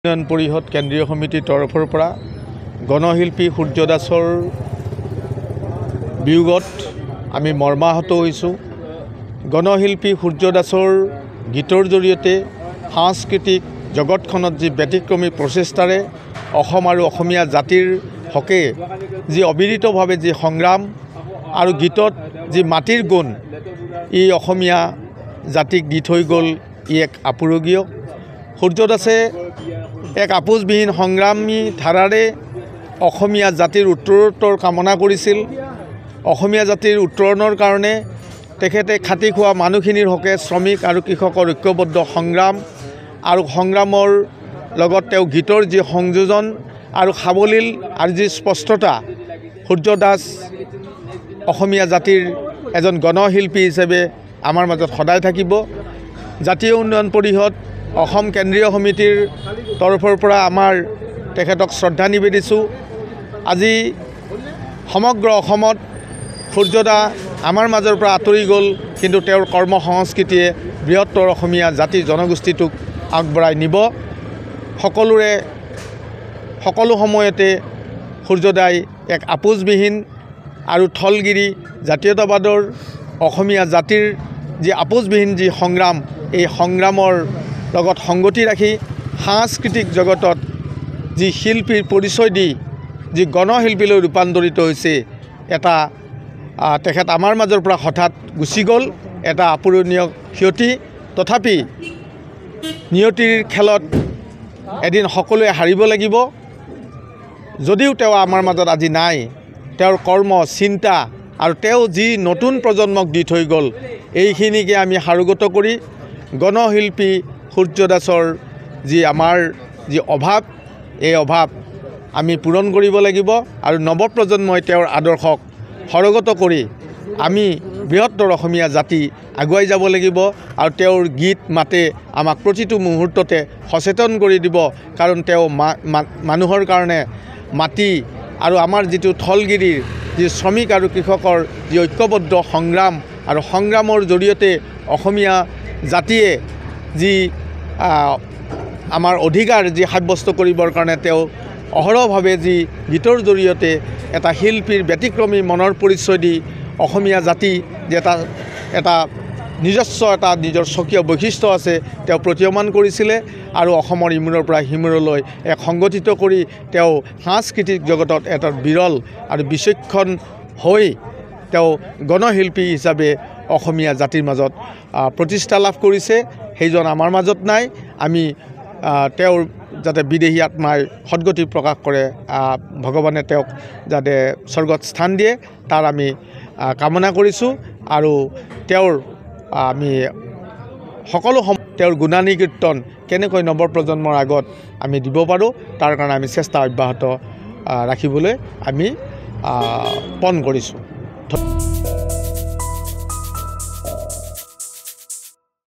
উন্নয়ন পৰিষদ কেন্দ্ৰীয় সমিতিৰ তৰফৰ পৰা গণশিল্পী সূৰ্য দাসৰ বিয়োগত আমি মৰ্মাহত হৈছোঁ। গণশিল্পী সূৰ্য দাসৰ গীতৰ জৰিয়তে সাংস্কৃতিক জগতখনত যি ব্যতিক্ৰমী প্ৰচেষ্টাৰে অসম আৰু অসমীয়া জাতিৰ হকে যি অবিৰতভাৱে যি সংগ্ৰাম আৰু গীতত যি মাটিৰ গুণ ই অসমীয়া জাতিক দি থৈ গ'ল, ই এক আপুৰুগীয়। সূৰ্য দাসে এক আপোচবিহীন সংগ্ৰামী ধাৰাৰে অসমীয়া জাতিৰ উত্তৰোত্তৰ কামনা কৰিছিল। অসমীয়া জাতিৰ উত্তৰণৰ কাৰণে তেখেতে খাটি খোৱা মানুহখিনিৰ হকে শ্ৰমিক আৰু কৃষকৰ ঐক্যবদ্ধ সংগ্ৰাম আৰু সংগ্ৰামৰ লগত তেওঁ গীতৰ যি সংযোজন আৰু সাৱলীল আৰু যি স্পষ্টতা, সূৰ্য দাস অসমীয়া জাতিৰ এজন গণশিল্পী হিচাপে আমাৰ মাজত সদায় থাকিব। জাতীয় উন্নয়ন পৰিষদ অসম কেন্দ্ৰীয় সমিতিৰ তৰফৰ পৰা আমাৰ তেখেতক শ্ৰদ্ধা নিবেদিছোঁ। আজি সমগ্ৰ অসমত সূৰ্যদা আমাৰ মাজৰ পৰা আঁতৰি গ'ল, কিন্তু তেওঁৰ কৰ্ম সংস্কৃতিয়ে বৃহত্তৰ অসমীয়া জাতি জনগোষ্ঠীটোক আগবঢ়াই নিব। সকলো সময়তে সূৰ্যদাই এক আপোচবিহীন আৰু থলগিৰি জাতীয়তাবাদৰ অসমীয়া জাতিৰ যি আপোচবিহীন যি সংগ্ৰাম, এই সংগ্ৰামৰ লগত সংগতি ৰাখি সাংস্কৃতিক জগতত যি শিল্পীৰ পৰিচয় দি যি গণশিল্পীলৈ ৰূপান্তৰিত হৈছে, এটা তেখেত আমাৰ মাজৰ পৰা হঠাৎ গুচি গ'ল, এটা আপুৰণীয় ক্ষতি। তথাপি নিয়তিৰ খেলত এদিন সকলোৱে হাৰিব লাগিব। যদিও তেওঁ আমাৰ মাজত আজি নাই, তেওঁৰ কৰ্ম চিন্তা আৰু তেওঁ যি নতুন প্ৰজন্মক দি থৈ গ'ল, এইখিনিকে আমি সাৰোগত কৰি গণশিল্পী সূৰ্য দাসৰ যি আমাৰ যি অভাৱ, এই অভাৱ আমি পূৰণ কৰিব লাগিব আৰু নৱপ্ৰজন্মই তেওঁৰ আদৰ্শক সৰগত কৰি আমি বৃহত্তৰ অসমীয়া জাতি আগুৱাই যাব লাগিব। আৰু তেওঁৰ গীত মাতে আমাক প্ৰতিটো মুহূৰ্ততে সচেতন কৰি দিব, কাৰণ তেওঁ মানুহৰ কাৰণে মাটি আৰু আমাৰ যিটো থলগিৰিৰ যি শ্ৰমিক আৰু কৃষকৰ যি ঐক্যবদ্ধ সংগ্ৰাম আৰু সংগ্ৰামৰ জৰিয়তে অসমীয়া জাতিয়ে যি আমাৰ অধিকাৰ যি সাব্যস্ত কৰিবৰ কাৰণে তেওঁ অহৰহভাৱে যি গীতৰ জৰিয়তে এটা শিল্পীৰ ব্যতিক্ৰমী মনৰ পৰিচয় দি অসমীয়া জাতি যে এটা নিজস্ব এটা নিজৰ স্বকীয় বৈশিষ্ট্য আছে, তেওঁ প্ৰতীয়মান কৰিছিলে। আৰু অসমৰ ইমূৰৰ পৰা সিমূৰলৈ এক সংগঠিত কৰি তেওঁ সাংস্কৃতিক জগতত এটা বিৰল আৰু বিচক্ষণ হৈ তেওঁ গণশিল্পী হিচাপে অসমীয়া জাতিৰ মাজত প্ৰতিষ্ঠা লাভ কৰিছে। সেইজন আমাৰ মাজত নাই। আমি তেওঁৰ যাতে বিদেহী আত্মাই সদ্গতি প্ৰকাশ কৰে, ভগৱানে তেওঁক যাতে স্বৰ্গত স্থান দিয়ে, তাৰ আমি কামনা কৰিছোঁ। আৰু তেওঁৰ আমি সকলো তেওঁৰ গুণানী কীৰ্তন কেনেকৈ নৱপ্ৰজন্মৰ আগত আমি দিব পাৰোঁ, তাৰ কাৰণে আমি চেষ্টা অব্যাহত ৰাখিবলৈ আমি পণ কৰিছোঁ।